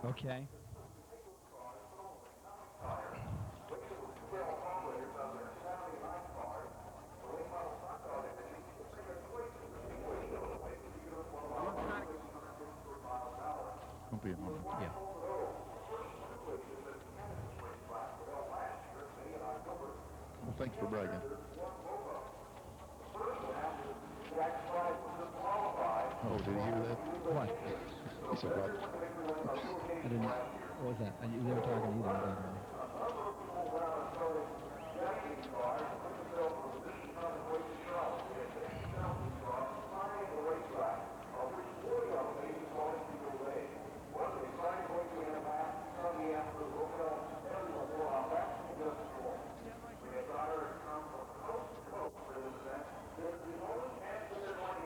Okay. Won't be a moment. Yeah. Well, thanks for bragging. Oh, did you hear that? What? He said, Robert. I didn't. What was that? They were talking either of them.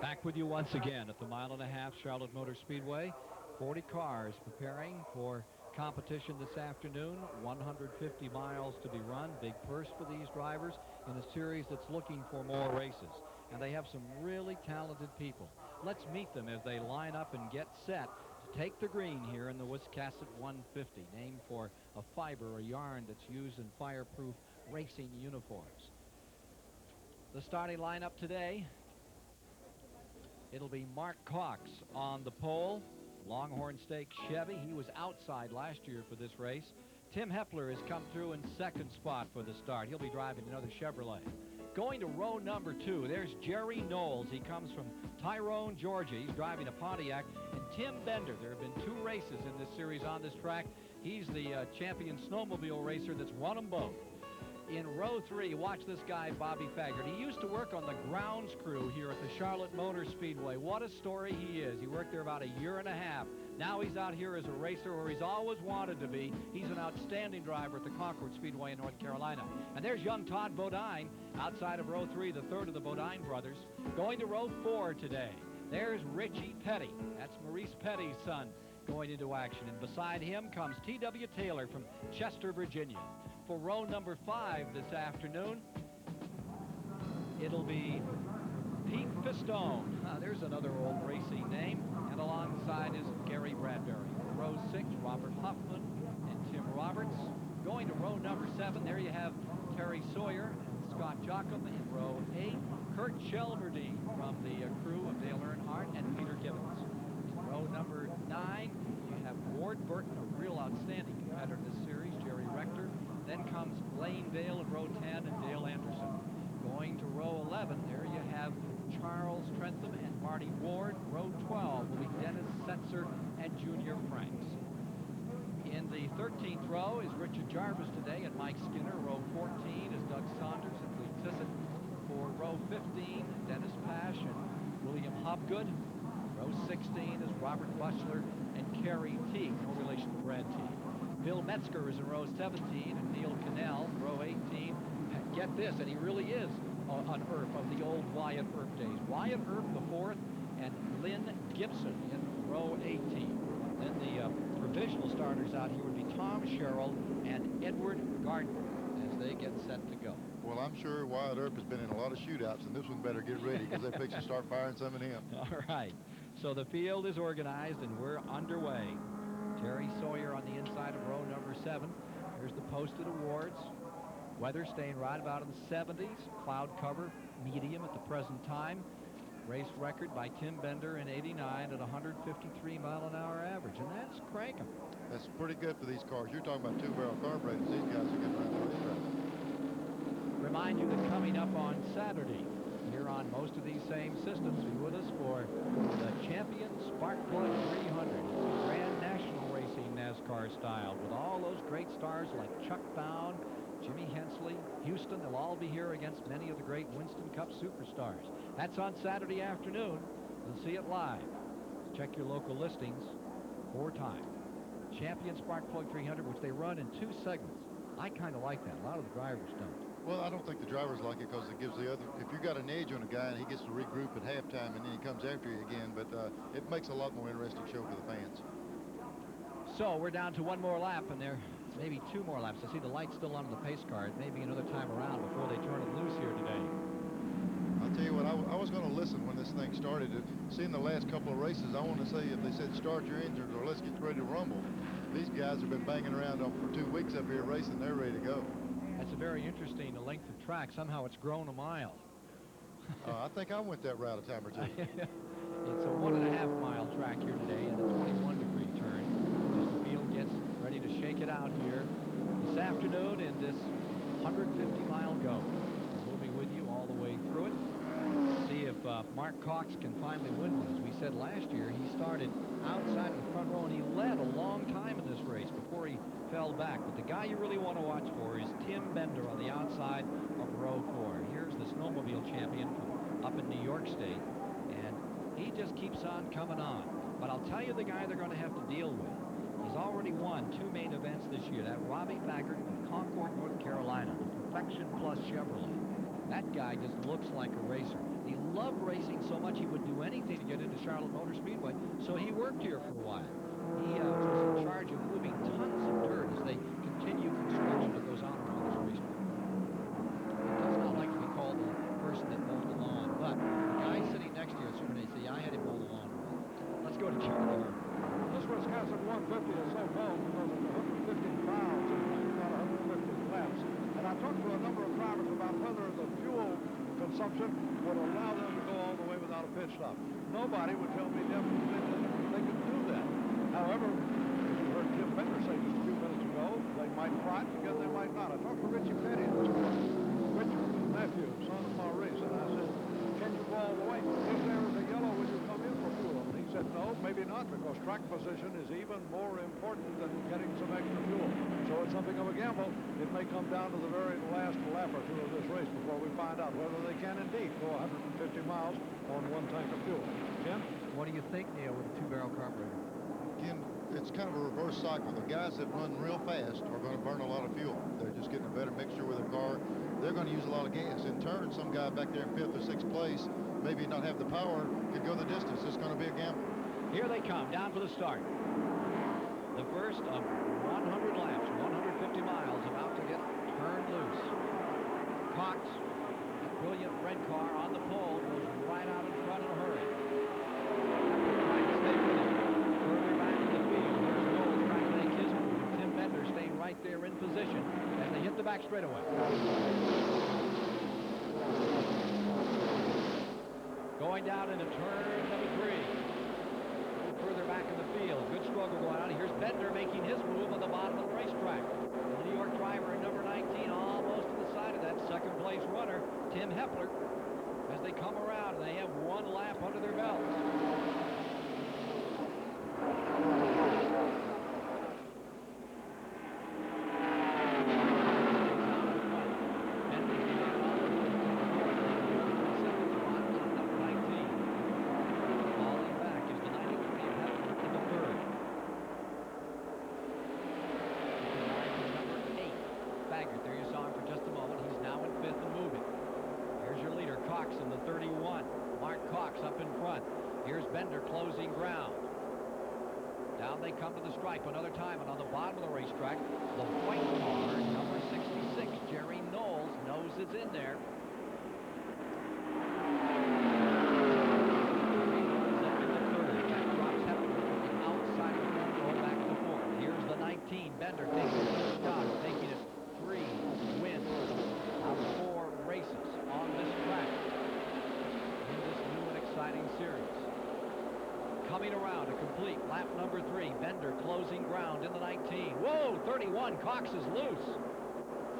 Back with you once again at the mile-and-a-half Charlotte Motor Speedway. 40 cars preparing for competition this afternoon. 150 miles to be run. Big purse for these drivers in a series that's looking for more races. And they have some really talented people. Let's meet them as they line up and get set to take the green here in the Wiscasset 150, named for a fiber, a yarn that's used in fireproof racing uniforms. The starting lineup today: it'll be Mark Cox on the pole, Longhorn Stakes Chevy. He was outside last year for this race. Tim Hepler has come through in second spot for the start. He'll be driving another Chevrolet. Going to row number 2, there's Jerry Knowles. He comes from Tyrone, Georgia. He's driving a Pontiac. And Tim Bender. There have been 2 races in this series on this track. He's the champion snowmobile racer that's won them both. In row 3, watch this guy, Bobby Faggart. He used to work on the grounds crew here at the Charlotte Motor Speedway. What a story he is. He worked there about a year and a half. Now he's out here as a racer where he's always wanted to be. He's an outstanding driver at the Concord Speedway in North Carolina. And there's young Todd Bodine outside of row 3, the third of the Bodine brothers. Going to row 4 today, there's Richie Petty. That's Maurice Petty's son going into action. And beside him comes T.W. Taylor from Chester, Virginia. For row number 5 this afternoon, it'll be Pete Pistone. There's another old racing name. And alongside is Gary Bradbury. Row 6, Robert Huffman and Tim Roberts. Going to row number 7, there you have Terry Sawyer and Scott Jocham. In row 8, Kurt Shelverdine from the crew of Dale Earnhardt and Peter Gibbons. In row number 9, you have Ward Burton, a real outstanding competitor in this series, Jerry Rector. Then comes Lane Dale in row 10 and Dale Anderson. Going to row 11, there you have Charles Trentham and Marty Ward. Row 12 will be Dennis Setzer and Junior Franks. In the 13th row is Richard Jarvis today and Mike Skinner. Row 14 is Doug Saunders and Lee Tissett. For row 15, Dennis Pash and William Hopgood. Row 16 is Robert Bushler and Kerry Teague, no relation to Brad Teague. Bill Metzger is in row 17, and Neil Cannell, row 18. Get this, and he really is an Earp of the old Wyatt Earp days. Wyatt Earp the 4th, and Lynn Gibson in row 18. Then the provisional starters out here would be Tom Sherrill and Edward Gardner as they get set to go. Well, I'm sure Wyatt Earp has been in a lot of shootouts, and this one better get ready because they're fixing to start firing some at him. All right. So the field is organized, and we're underway. Terry Sawyer on the inside of row number 7. Here's the posted awards. Weather staying right about in the 70s. Cloud cover, medium at the present time. Race record by Tim Bender in 89 at 153 mile-an-hour average, and that's cranking. That's pretty good for these cars. You're talking about 2-barrel carburetors. These guys are getting around the racetrack. Remind you that coming up on Saturday, here on most of these same systems, be with us for the Champion Spark Plug 300. Grand National Racing NASCAR style with all those great stars like Chuck Bown, Jimmy Hensley, Houston. They'll all be here against many of the great Winston Cup superstars. That's on Saturday afternoon. You'll see it live. Check your local listings for time. Champion Spark Plug 300, which they run in 2 segments. I kind of like that. A lot of the drivers don't. Well, I don't think the drivers like it because it gives the other, if you got an edge on a guy and he gets to regroup at halftime and then he comes after you again, but it makes a lot more interesting show for the fans. So we're down to 1 more lap, and there maybe 2 more laps. I see the light still on the pace car. Maybe another time around before they turn it loose here today. I'll tell you what, I was going to listen when this thing started. Seeing the last couple of races, I want to say if they said start your engines or let's get ready to rumble, these guys have been banging around for 2 weeks up here racing. They're ready to go. That's a very interesting length of track. Somehow it's grown a mile. I think I went that route a time or two. It's a 1.5 mile track here today and a 21-degree turn as the field gets ready to shake it out here this afternoon in this 150-mile go. We'll be with you all the way through it. See if Mark Cox can finally win one. As we said last year, he started outside of the front row and he led a long time in this race before he fell back. But the guy you really want to watch for is Tim Bender on the outside of row 4. Here's the snowmobile champion from up in New York State, and he just keeps on coming on. But I'll tell you the guy they're going to have to deal with. He's already won 2 main events this year. That Robbie Baggert from Concord, North Carolina, the Perfection Plus Chevrolet. That guy just looks like a racer. He loved racing so much he would do anything to get into Charlotte Motor Speedway, so he worked here for a while. He was in charge of moving tons of dirt as they continue construction that goes on around this racetrack. He does not like to be called the person that mowed the lawn, but the guy sitting next to you, assuming they say, yeah, I had him mow the lawn. Let's go to Charlie Hurd. This Wiscasset 150 is so called because it's 150 miles and about 150 laps. And I talked to a number of drivers about whether the fuel consumption would allow them to go all the way without a pit stop. Nobody would tell me definitely that they could do that. However, as you heard Tim Bender say just a few minutes ago, they might try it, again they might not. I talked to Richie Petty this morning, Richard's nephew, son of Maurice, and I said, can you go all the way? If there is a yellow, will you come in for fuel? And he said, no, maybe not, because track position is even more important than getting some extra fuel. So it's something of a gamble. It may come down to the very last lap or two of this race before we find out whether they can indeed go 150 miles on 1 tank of fuel. Ken? What do you think, Neil, with a 2-barrel carburetor? Ken, it's kind of a reverse cycle. The guys that run real fast are going to burn a lot of fuel. They're just getting a better mixture with their car. They're going to use a lot of gas. In turn, some guy back there in 5th or 6th place, maybe not have the power, could go the distance. It's going to be a gamble. Here they come, down for the start. The first of 100 laps, 150 miles, about to get turned loose. Cox, that brilliant red car on the pole, goes right out in front in a hurry. Trying to stay with him. Further back in the field, here's Knowles trying to make his move. Tim Bender staying right there in position as they hit the back straightaway. Going down into turn number 3. Further back in the field. Good struggle going on. Here's Bender making his move on the bottom of the racetrack. The New York driver in number 19 almost to the side of that second place runner, Tim Hepler, as they come around and they have 1 lap under their belts. In the 31. Mark Cox up in front. Here's Bender closing ground. Down they come to the stripe another time, and on the bottom of the racetrack, the white car, number 66, Jerry Knowles, knows it's in there. Up in the 3rd. That drops Hepler from the outside of the front row back to the 4th. Here's the 19. Bender taking a shot, taking it 3 wins out of 4 races on this track in this new and exciting series. Coming around to complete lap number 3. Bender closing ground in the 19. Whoa, 31. Cox is loose.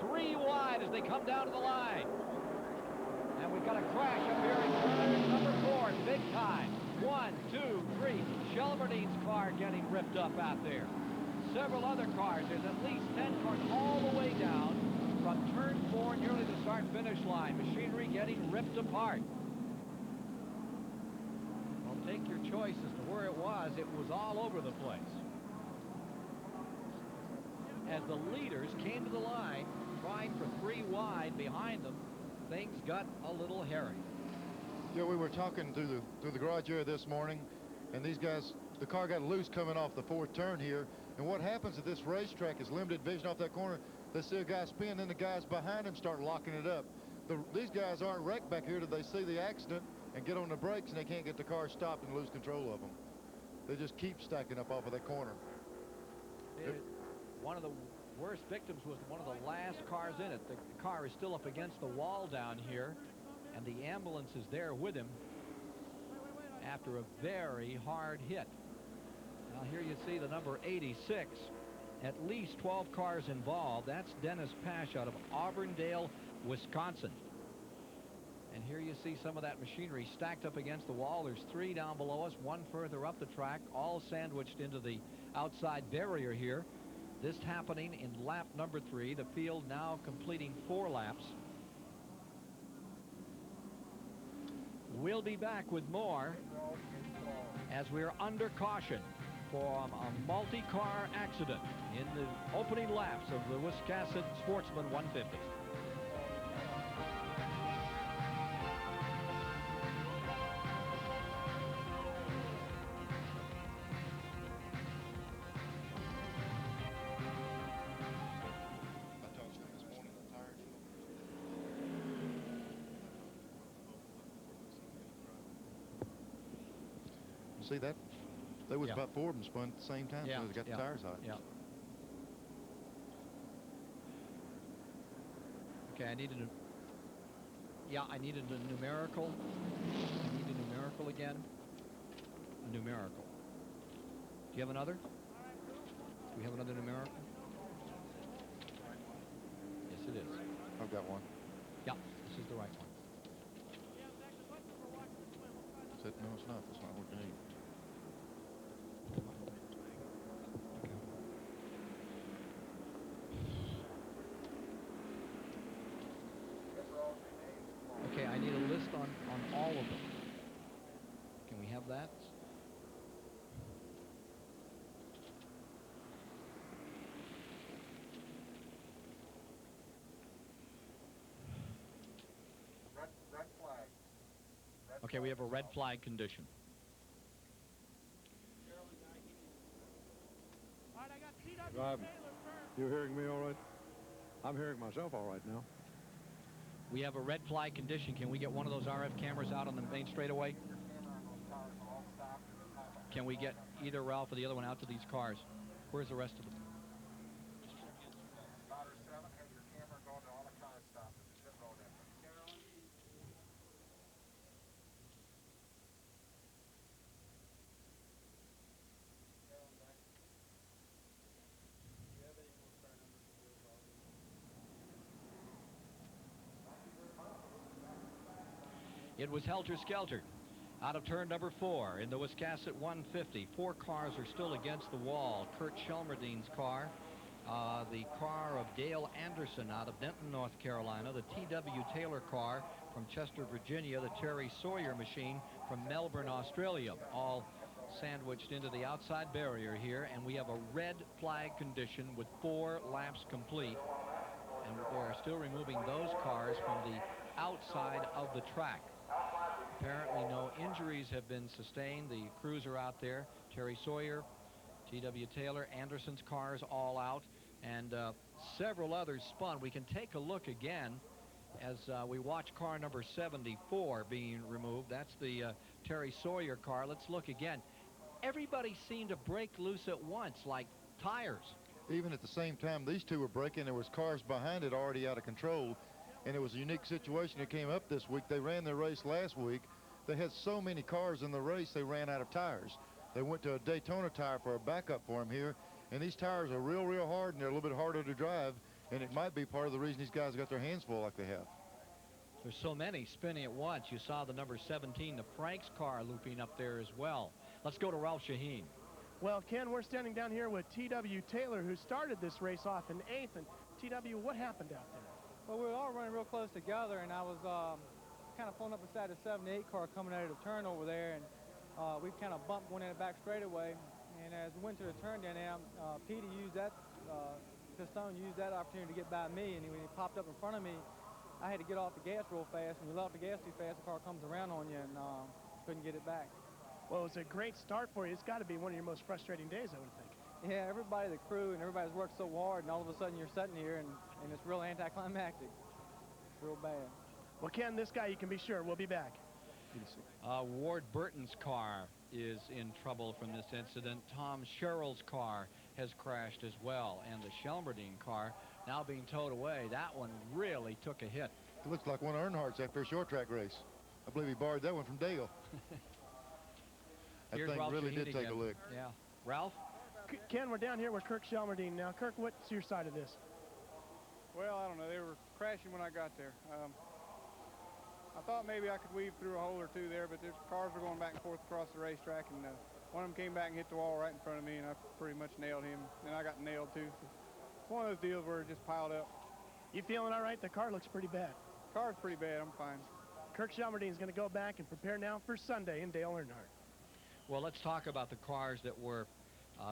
3 wide as they come down to the line. And we've got a crash up here in turn number 4. Big time. 1, 2, 3. Shelverdine's car getting ripped up out there. Several other cars. There's at least 10 cars all the way down from turn 4 nearly the start-finish line. Machinery getting ripped apart. Well, take your choice as to where it was. It was all over the place. As the leaders came to the line, trying for 3 wide behind them, things got a little hairy. Yeah, we were talking through the garage area this morning, and these guys, the car got loose coming off the 4th turn here. And what happens at this racetrack is limited vision off that corner. They see a guy spin, then the guys behind him start locking it up. These guys aren't wrecked back here till they see the accident and get on the brakes, and they can't get the car stopped and lose control of them. They just keep stacking up off of that corner. It One of the worst victims was one of the last cars in it. The car is still up against the wall down here, and the ambulance is there with him after a very hard hit. Now here you see the number 86. At least 12 cars involved. That's Dennis Pash out of Auburndale, Wisconsin. And here you see some of that machinery stacked up against the wall. There's 3 down below us, 1 further up the track, all sandwiched into the outside barrier here. This happening in lap number 3. The field now completing 4 laps. We'll be back with more as we're under caution from a multi-car accident in the opening laps of the Wiscasset Sportsman 150. See that? There was about 4 of them spun at the same time. Yeah. So they got the tires hot. Yeah. Okay, I needed a numerical. I need a numerical again. A numerical. Do you have another? Do we have another numerical? Yes, it is. I've got one. Yeah, this is the right one. No, it's not. That's not what we need. Okay, I need a list on all of them. Can we have that? Red flag. Okay, we have a red flag condition. Rob, you hearing me all right? I'm hearing myself all right now. We have a red flag condition. Can we get one of those RF cameras out on the main straightaway? Can we get either Ralph or the other one out to these cars? Where's the rest of them? It was helter-skelter out of turn number 4 in the Wiscasset 150. 4 cars are still against the wall. Kurt Shelmerdine's car, the car of Dale Anderson out of Denton, North Carolina, the T.W. Taylor car from Chester, Virginia, the Terry Sawyer machine from Melbourne, Australia, all sandwiched into the outside barrier here, and we have a red flag condition with 4 laps complete, and they're still removing those cars from the outside of the track. Apparently no injuries have been sustained. The crews are out there. Terry Sawyer, T.W. Taylor, Anderson's cars all out, and several others spun. We can take a look again as we watch car number 74 being removed. That's the Terry Sawyer car. Let's look again. Everybody seemed to break loose at once, like tires. Even at the same time these two were braking, there was cars behind it already out of control. And it was a unique situation that came up this week. They ran their race last week. They had so many cars in the race, they ran out of tires. They went to a Daytona tire for a backup for them here. And these tires are real, real hard, and they're a little bit harder to drive. And it might be part of the reason these guys got their hands full like they have. There's so many spinning at once. You saw the number 17, the Frank's car, looping up there as well. Let's go to Ralph Shaheen. Well, Ken, we're standing down here with T.W. Taylor, who started this race off in 8th. And T.W., what happened out there? Well, we were all running real close together, and I was kind of pulling up beside the 78 car coming out of the turn over there, and we kind of bumped going in the back straightaway. And as we went to the turn down there, Petey used that, Pistone used that opportunity to get by me, and when he popped up in front of me, I had to get off the gas real fast. When you let off the gas too fast, the car comes around on you, and couldn't get it back. Well, it's a great start for you. It's got to be one of your most frustrating days, I would think. Yeah, everybody, the crew, and everybody's worked so hard, and all of a sudden you're sitting here, and it's real anticlimactic. It's real bad. Well, Ken, this guy, you can be sure, we'll be back. Ward Burton's car is in trouble from this incident. Tom Sherrill's car has crashed as well. And the Shelmerdine car now being towed away. That one really took a hit. It looks like one of Earnhardt's after a short track race. I believe he borrowed that one from Dale. That Here's thing Ralph really Shaheen did take a again. lick. Yeah. Ralph? Ken, we're down here with Kirk Shelmerdine now. Kirk, what's your side of this? Well, I don't know. They were crashing when I got there. I thought maybe I could weave through a hole or two there, but the cars were going back and forth across the racetrack, and one of them came back and hit the wall right in front of me, and I pretty much nailed him. And I got nailed too. So it's one of those deals where it just piled up. You feeling all right? The car looks pretty bad. Car's pretty bad. I'm fine. Kirk Shelmerdine is going to go back and prepare now for Sunday in Dale Earnhardt. Well, let's talk about the cars that were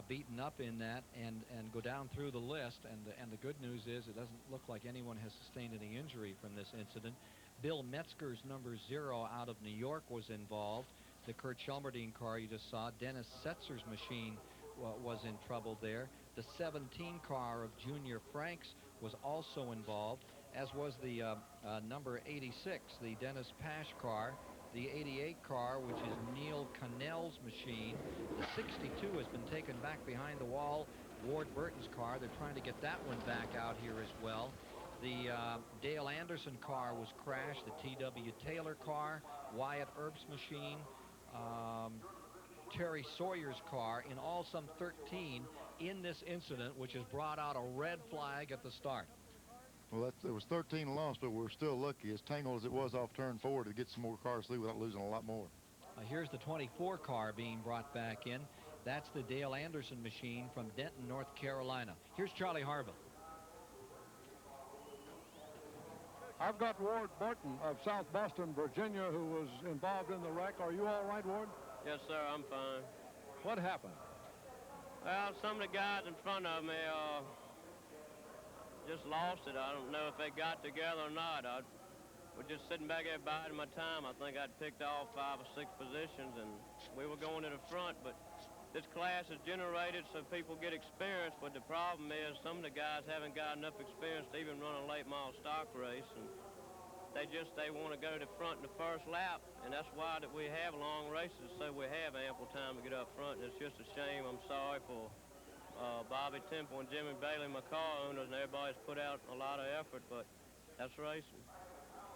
beaten up in that and go down through the list. And the good news is it doesn't look like anyone has sustained any injury from this incident. Bill Metzger's number 0 out of New York was involved. The Kurt Shelmerdine car you just saw. Dennis Setzer's machine was in trouble there. The 17 car of Junior Franks was also involved, as was the number 86, the Dennis Pash car. The 88 car, which is Neil Cannell's machine. The 62 has been taken back behind the wall. Ward Burton's car, they're trying to get that one back out here as well. The Dale Anderson car was crashed. The T.W. Taylor car, Wyatt Earp's machine, Terry Sawyer's car, in all some 13 in this incident, which has brought out a red flag at the start. Well, there was 13 lost, but we're still lucky, as tangled as it was off turn 4, to get some more cars through without losing a lot more. Here's the 24 car being brought back in. That's the Dale Anderson machine from Denton, North Carolina. Here's Charlie Harville. I've got Ward Burton of South Boston, Virginia, who was involved in the wreck. Are you all right, Ward? Yes, sir, I'm fine. What happened? Well, some of the guys in front of me just lost it. I don't know if they got together or not. I was just sitting back there biding my time. I think I'd picked off 5 or 6 positions, and we were going to the front, but this class is generated so people get experience, but the problem is some of the guys haven't got enough experience to even run a late model stock race, and they want to go to the front in the first lap, and that's why that we have long races, so we have ample time to get up front, and it's just a shame. I'm sorry for Bobby Temple and Jimmy Bailey, my car owners, and everybody's put out a lot of effort, but that's racing.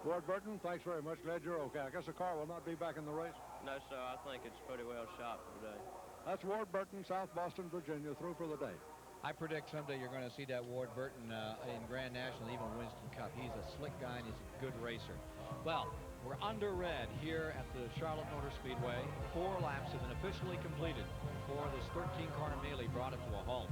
Ward Burton, thanks very much. Glad you're okay. I guess the car will not be back in the race. No, sir, I think it's pretty well shot for today. That's Ward Burton, South Boston, Virginia, through for the day. I predict someday you're going to see that Ward Burton in Grand National, even Winston Cup. He's a slick guy and he's a good racer. Well, we're under red here at the Charlotte Motor Speedway. 4 laps have been officially completed for this 13-car melee brought it to a halt.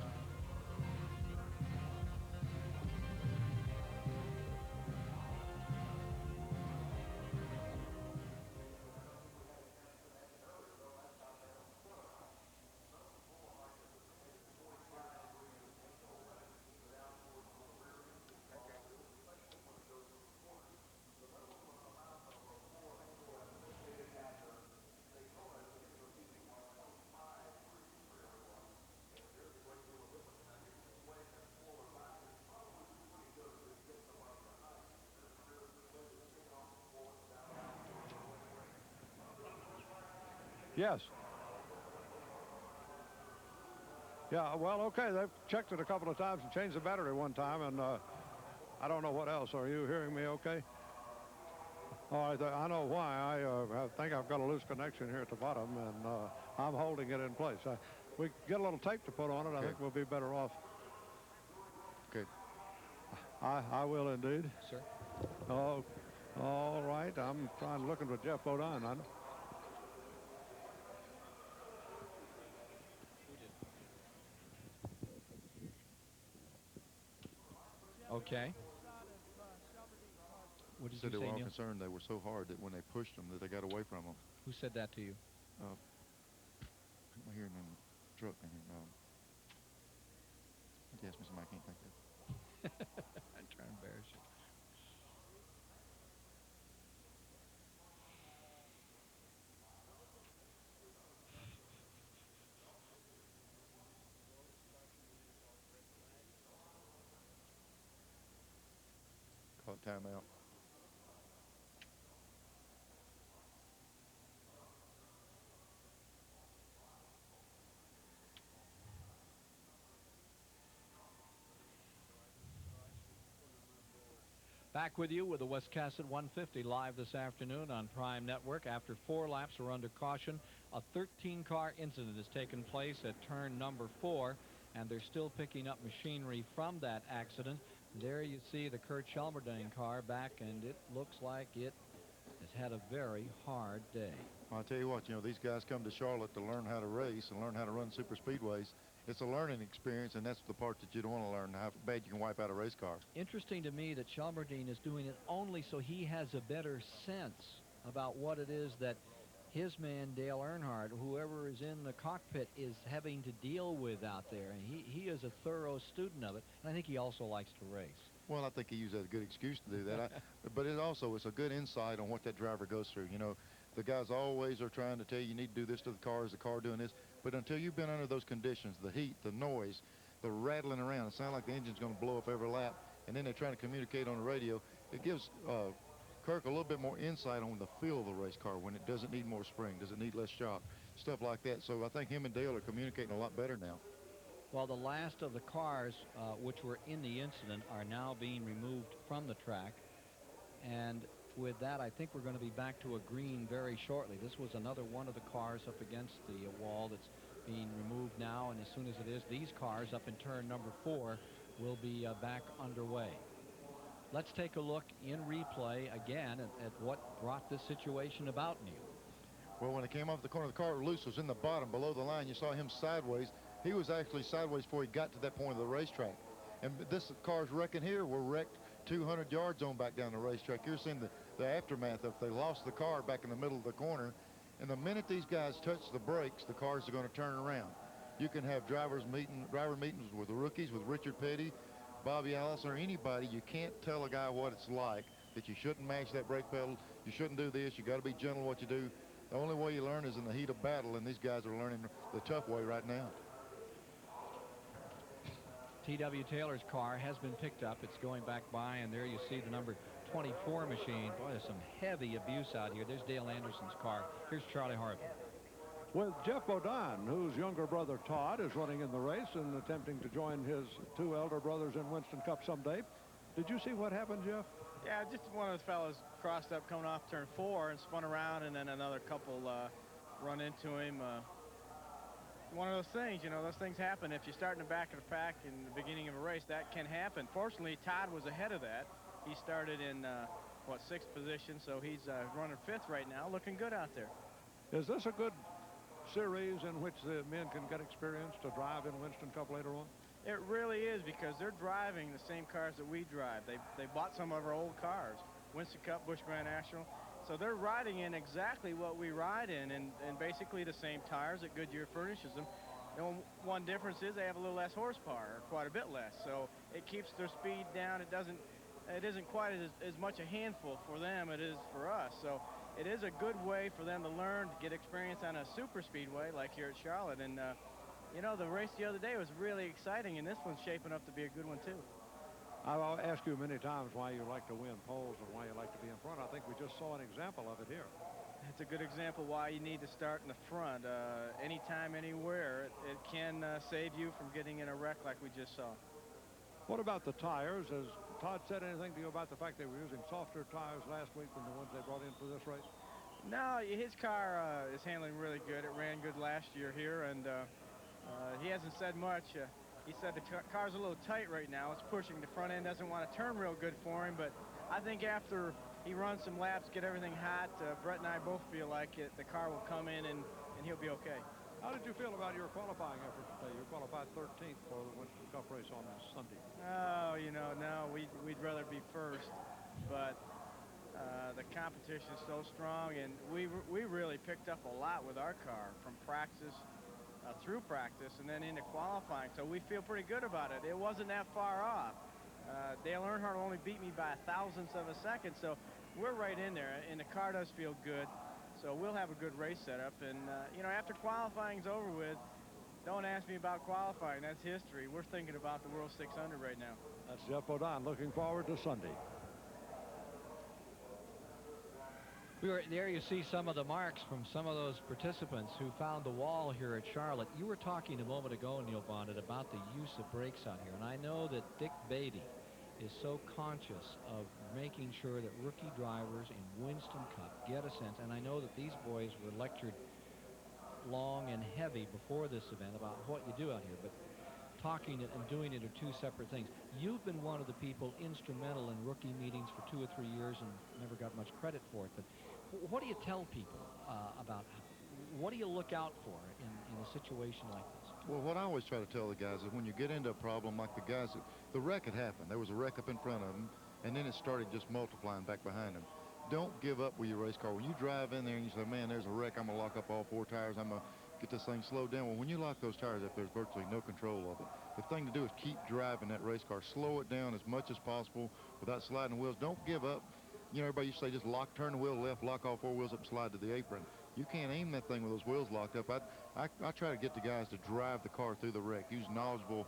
Yes. Yeah, well, okay, they've checked it a couple of times and changed the battery one time, and I don't know what else. Are you hearing me okay? All right, I know why. I think I've got a loose connection here at the bottom, and I'm holding it in place. We get a little tape to put on it. Okay. I think we'll be better off. Okay. I will indeed. Sir. Oh, all right. I'm looking for Jeff Bodine. I know. Okay. What did you Said they say, were all Neil? concerned they were so hard that when they pushed them that they got away from them. Who said that to you? I'm hearing in the truck. Yes, Mr. Mike, I can't think of it. I'm trying to embarrass you. Call it timeout. Back with you with the Wiscasset 150 live this afternoon on Prime Network. After 4 laps are under caution, a 13-car incident has taken place at turn number 4, and they're still picking up machinery from that accident. There you see the Kurt Shelmerdine car back, and it looks like it has had a very hard day. Well, I'll tell you what, you know, these guys come to Charlotte to learn how to race and learn how to run super speedways. It's a learning experience, and that's the part that you don't want to learn, how bad you can wipe out a race car. Interesting to me that Shelmerdine is doing it only so he has a better sense about what it is that his man Dale Earnhardt, whoever is in the cockpit, is having to deal with out there. And he is a thorough student of it, and I think he also likes to race. Well, I think he used that as a good excuse to do that. But it's a good insight on what that driver goes through. You know, the guys always are trying to tell you need to do this to the car. Is the car doing this? But until you've been under those conditions, the heat, the noise, the rattling around, it sounds like the engine's going to blow up every lap, and then they're trying to communicate on the radio. It gives Kirk a little bit more insight on the feel of the race car, when it doesn't need more spring, does it need less shock, stuff like that. So I think him and Dale are communicating a lot better now. Well, the last of the cars which were in the incident are now being removed from the track, and with that, I think we're going to be back to a green very shortly. This was another one of the cars up against the wall that's being removed now, and as soon as it is, these cars up in turn number 4 will be back underway. Let's take a look in replay again at what brought this situation about, Neil. Well, when it came off the corner, the car loose was in the bottom below the line. You saw him sideways. He was actually sideways before he got to that point of the racetrack. And this car's wrecking here were wrecked 200 yards on back down the racetrack. You're seeing the aftermath of they lost the car back in the middle of the corner. And the minute these guys touch the brakes, the cars are going to turn around. You can have driver meetings with the rookies, with Richard Petty, Bobby Allison, or anybody. You can't tell a guy what it's like, that you shouldn't mash that brake pedal, you shouldn't do this, you got to be gentle what you do. The only way you learn is in the heat of battle, and these guys are learning the tough way right now. T.W. Taylor's car has been picked up. It's going back by, and there you see the number 24 machine. Boy, there's some heavy abuse out here. There's Dale Anderson's car. Here's Charlie Harper. With Jeff Bodine, whose younger brother Todd is running in the race and attempting to join his 2 elder brothers in Winston Cup someday. Did you see what happened, Jeff? Yeah, just one of those fellows crossed up coming off turn 4 and spun around, and then another couple run into him. One of those things, you know, those things happen. If you start in the back of the pack in the beginning of a race, that can happen. Fortunately, Todd was ahead of that. He started in, 6th position, so he's running 5th right now, looking good out there. Is this a good series in which the men can get experience to drive in Winston Cup later on? It really is, because they're driving the same cars that we drive. They bought some of our old cars, Winston Cup, Busch Grand National. So they're riding in exactly what we ride in, and basically the same tires that Goodyear furnishes them. The only one difference is they have a little less horsepower, or quite a bit less. So it keeps their speed down. It isn't quite as much a handful for them it is for us. So it is a good way for them to learn, to get experience on a super speedway like here at Charlotte. And you know, the race the other day was really exciting, and this one's shaping up to be a good one too. I've asked you many times why you like to win poles and why you like to be in front. I think we just saw an example of it here. It's a good example why you need to start in the front. Anytime, anywhere, it can save you from getting in a wreck like we just saw. What about the tires? Has Todd said anything to you about the fact they were using softer tires last week than the ones they brought in for this race? No, his car is handling really good. It ran good last year here, and he hasn't said much. He said the car's a little tight right now. It's pushing. The front end doesn't want to turn real good for him, but I think after he runs some laps, get everything hot, Brett and I both feel like the car will come in and he'll be okay. How did you feel about your qualifying effort today? You qualified 13th for the Winston Cup race on Sunday. Oh, you know, no, we'd rather be first, but the competition is so strong, and we really picked up a lot with our car from practice through practice and then into qualifying, so we feel pretty good about it. It wasn't that far off. Dale Earnhardt only beat me by 1/1000th of a second, so we're right in there, and the car does feel good, so we'll have a good race setup. And you know, after qualifying's over with, don't ask me about qualifying. That's history. We're thinking about the World 600 right now. That's Jeff Bodine looking forward to Sunday. There you see some of the marks from some of those participants who found the wall here at Charlotte. You were talking a moment ago, Neil Bonnet, about the use of brakes out here, and I know that Dick Beatty is so conscious of making sure that rookie drivers in Winston Cup get a sense, and I know that these boys were lectured long and heavy before this event about what you do out here, but talking it and doing it are two separate things. You've been one of the people instrumental in rookie meetings for 2 or 3 years and never got much credit for it, but what do you tell people about what do you look out for in a situation like this? Well, what I always try to tell the guys is when you get into a problem like the guys, the wreck had happened. There was a wreck up in front of them, and then it started just multiplying back behind them. Don't give up with your race car. When you drive in there and you say, man, there's a wreck, I'm going to lock up all 4 tires, I'm going to get this thing slowed down. Well, when you lock those tires up, there's virtually no control of it. The thing to do is keep driving that race car. Slow it down as much as possible without sliding the wheels. Don't give up. You know, everybody used to say just turn the wheel left, lock all 4 wheels up, slide to the apron. You can't aim that thing with those wheels locked up. I try to get the guys to drive the car through the wreck, use knowledgeable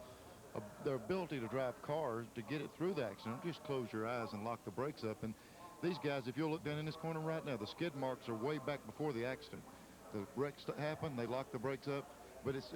their ability to drive cars to get it through the accident. Don't just close your eyes and lock the brakes up. And these guys, if you'll look down in this corner right now, the skid marks are way back before the accident. The wrecks happened, they lock the brakes up, but it's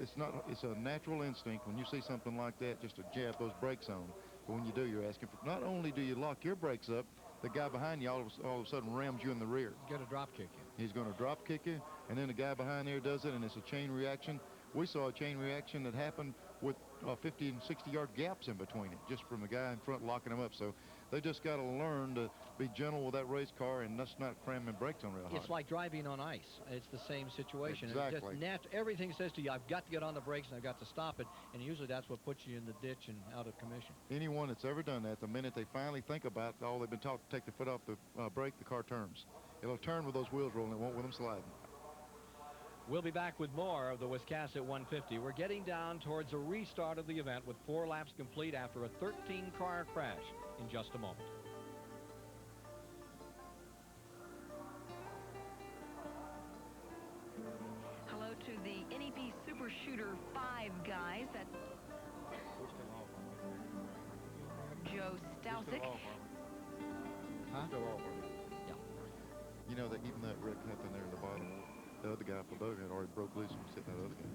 a natural instinct when you see something like that just to jab those brakes on. But when you do, you're asking for, not only do you lock your brakes up, the guy behind you all of a sudden rams you in the rear. Get a drop kick you. He's going to drop kick you, and then the guy behind there does it, and it's a chain reaction. We saw a chain reaction that happened with 50 and 60-yard gaps in between it, just from the guy in front locking him up. So they just got to learn to be gentle with that race car and just not cramming brakes on real hard. It's like driving on ice. It's the same situation. Exactly. It's just everything says to you, I've got to get on the brakes and I've got to stop it, and usually that's what puts you in the ditch and out of commission. Anyone that's ever done that, the minute they finally think about all they've been taught to take the foot off the brake, the car turns. It'll turn with those wheels rolling. It won't with them sliding. We'll be back with more of the Wiscasset 150. We're getting down towards a restart of the event with 4 laps complete after a 13-car crash in just a moment. Hello to the NEP Super Shooter 5 guys. That's Joe Stausick. Huh? Yeah. You know that even that wreck happened there in the bottom. The other guy, Doug, had already broke loose from sitting that other guy.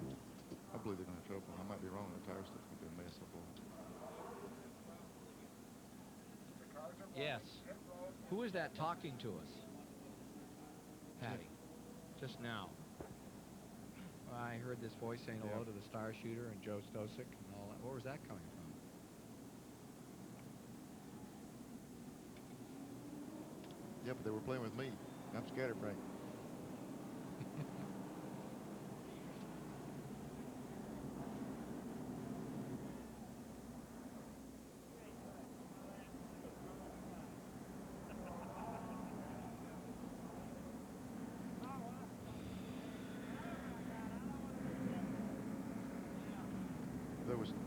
I believe they're going to have trouble. I might be wrong. The tire stuff's going to be a mess up on it. Yes. Who is that talking to us? Patty. Just now. I heard this voice saying hello to the Star Shooter and Joe Stosick and all that. Where was that coming from? Yeah, but they were playing with me. I'm scatterbrained.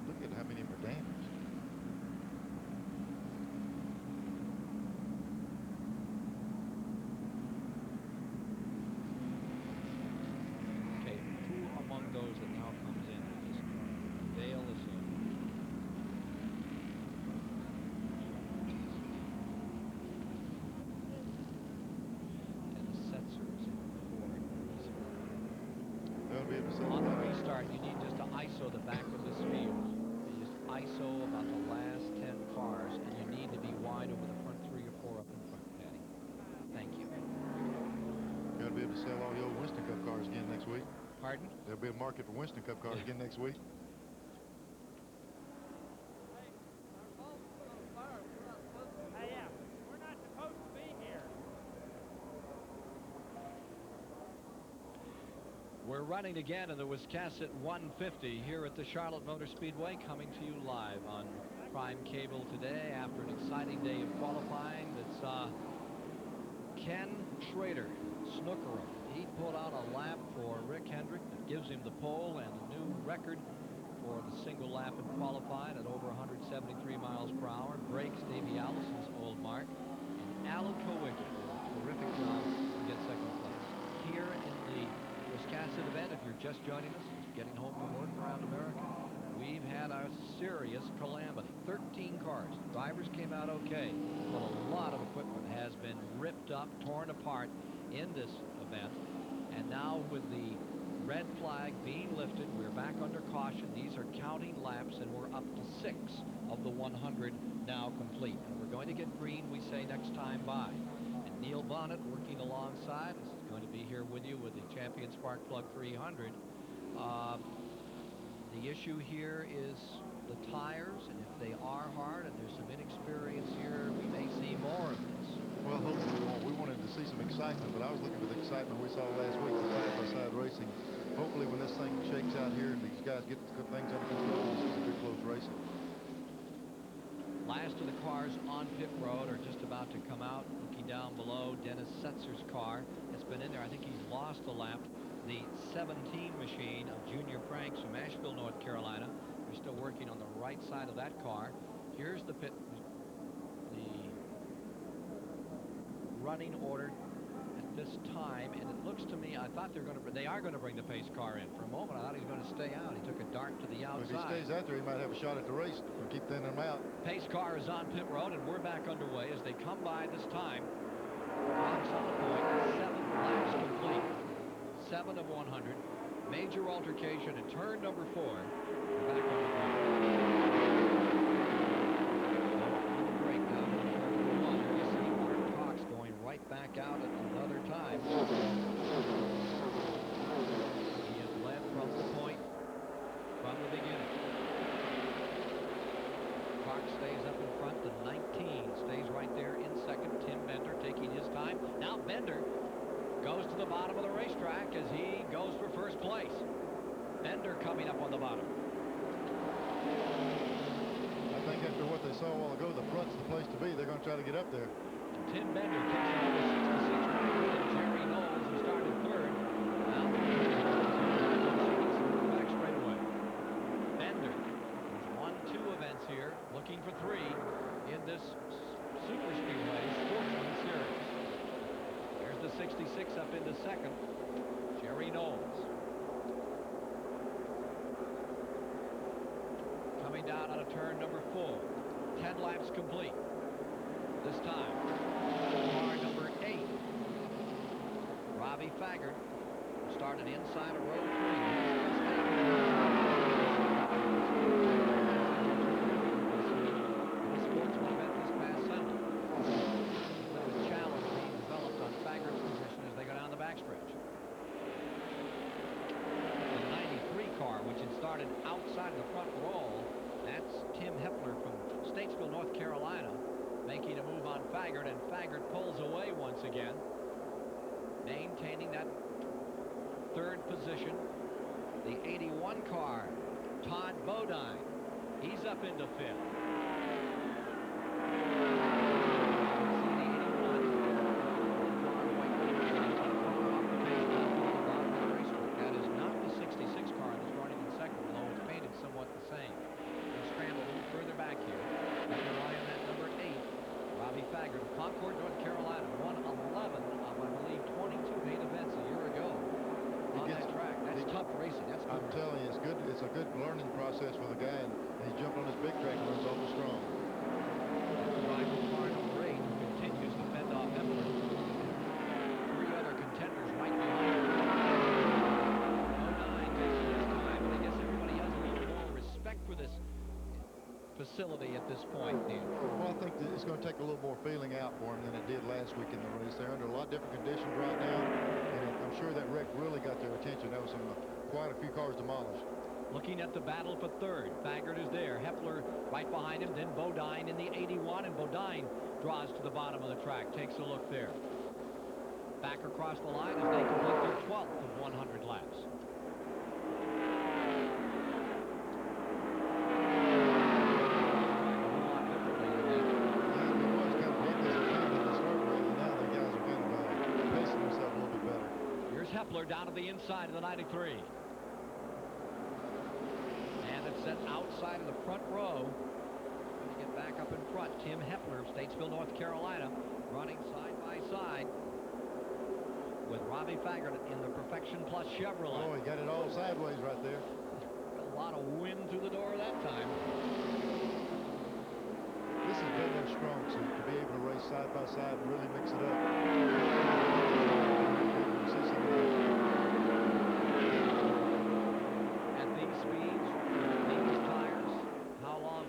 Look at how many were damaged. Okay, who among those that now comes in with this car? Dale is in. And the Setzer is in. They'll be able to On the restart, you need just to ISO the back of this field. You just ISO about the last 10 cars, and you need to be wide over the front 3 or 4 up in front, Patty. Thank you. Got to be able to sell all the old Winston Cup cars again next week. Pardon? There'll be a market for Winston Cup cars again next week. We're running again in the Wiscasset 150 here at the Charlotte Motor Speedway, coming to you live on Prime Cable today after an exciting day of qualifying. That's Ken Schrader, snooker him. He pulled out a lap for Rick Hendrick that gives him the pole and a new record for the single lap in qualifying at over 173 miles per hour. Breaks Davey Allison's old mark. And Alan Kowicki did a terrific job to get second place. Here in the Wiscasset event, if you're just joining us, getting home from work around America, we've had a serious calamity. 13 cars. Drivers came out okay, but a lot of equipment has been ripped up, torn apart in this event. And now with the red flag being lifted, we're back under caution. These are counting laps, and we're up to of the 100 now complete. And we're going to get green, we say, next time by. And Neil Bonnet working alongside is going to be here with you with the Champion Spark Plug 300. The issue here is the tires, and if they are hard and there's some inexperience here, we may see more of this. Well, hopefully we won't. We wanted to see some excitement, but I was looking for the excitement we saw last week, the side-by-side racing. Hopefully when this thing shakes out here and these guys get things under control, this is a good close racing. Last of the cars on pit road are just about to come out. Looking down below, Dennis Setzer's car has been in there. I think he's lost a lap. The 17 machine of Junior Franks from Asheville, North Carolina. They're still working on the right side of that car. Here's the running order at this time, and it looks to me, I thought they are going to bring the pace car in. For a moment, I thought he was going to stay out. He took a dart to the outside. If he stays out there, he might have a shot at the race and keep thinning him out. Pace car is on pit road, and we're back underway as they come by this time. Clock's on the point. 7 laps complete. 7 of 100. Major altercation in turn number 4. We're back on the point. On the break down in turn number 1. There you see Mark Cox going right back out at another time. He has led from the point from the beginning. Cox stays up in front. The 19 stays right there in second. Tim Bender taking his time. Now Bender goes to the bottom of the racetrack as he goes for first place. Bender coming up on the bottom. I think after what they saw a while ago, the front's the place to be. They're going to try to get up there. Tim Bender takes on the 66 and Jerry Knowles, who started third. Now back straight away. Bender has won 2 events here, looking for 3 in this Super Speedway Sportsman Series. There's the 66 up into second. Jerry Knowles. Coming down out of turn number 4. 10 laps complete. This time, car number 8. Robbie Faggart started inside of row 3. The Sportsman event this past Sunday. There was a challenge being developed on Faggart's position as they go down the backstretch. The 93 car, which had started outside the front row, that's Tim Hepler from Statesville, North Carolina, making a move on Faggart, and Faggart pulls away once again, maintaining that third position. The 81 car, Todd Bodine, he's up into fifth. That is not the 66 car that's running in second, although it's painted somewhat the same. They scramble a little further back here. Keep your eye on that number 8, Robbie Faggart of Concord, North Carolina. Won 11 of, I believe, 22 main events a year ago on that track. That's tough racing. That's good. I'm telling you, it's good. It's a good learning process for the guy, and he's jumped on this big track and runs awful strong. Rival car number 8 continues to fend off Hepler. 3 other contenders right behind him. Bodine makes it this time, but I guess everybody has a little more respect for this facility at this point, Neil. Well, I think that it's going to take a little more feeling out for him than it did last week in the race. They're under a lot different conditions right now, and I'm sure that wreck really got their attention. That was quite a few cars demolished. Looking at the battle for third, Faggart is there. Hepler right behind him, then Bodine in the 81, and Bodine draws to the bottom of the track. Takes a look there. Back across the line as they complete their 12th of 100 laps. Hepler down to the inside of the 93. And it's set outside of the front row. Going to get back up in front. Tim Hepler of Statesville, North Carolina, running side by side with Robbie Faggart in the Perfection Plus Chevrolet. Oh, he got it all sideways right there. A lot of wind through the door that time. This has been their strong suit, to be able to race side by side and really mix it up. At these speeds, these tires, how long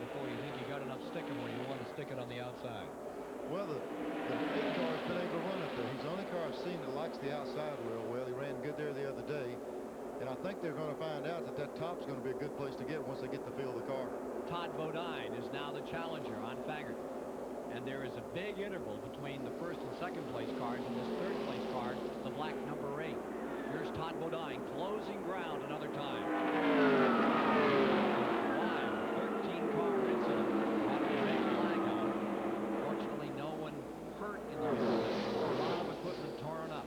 outside. Well, the 8 car's been able to run up there. He's the only car I've seen that likes the outside real well. He ran good there the other day. And I think they're going to find out that that top's going to be a good place to get once they get the feel of the car. Todd Bodine is now the challenger on Faggart. And there is a big interval between the first and second place cars and this third place car, the black number 8. Here's Todd Bodine closing ground another time. Wild 13-car incident. Had a red flag out. Fortunately, no one hurt in the incident. A lot of equipment torn up.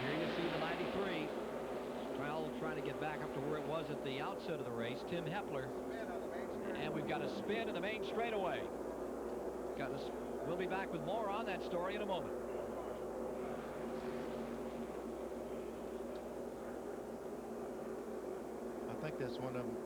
Here you see the 93. Well, trying to get back up to where it was at the outset of the race. Tim Hepler. And we've got a spin in the main straightaway. We'll be back with more on that story in a moment. I think that's one of them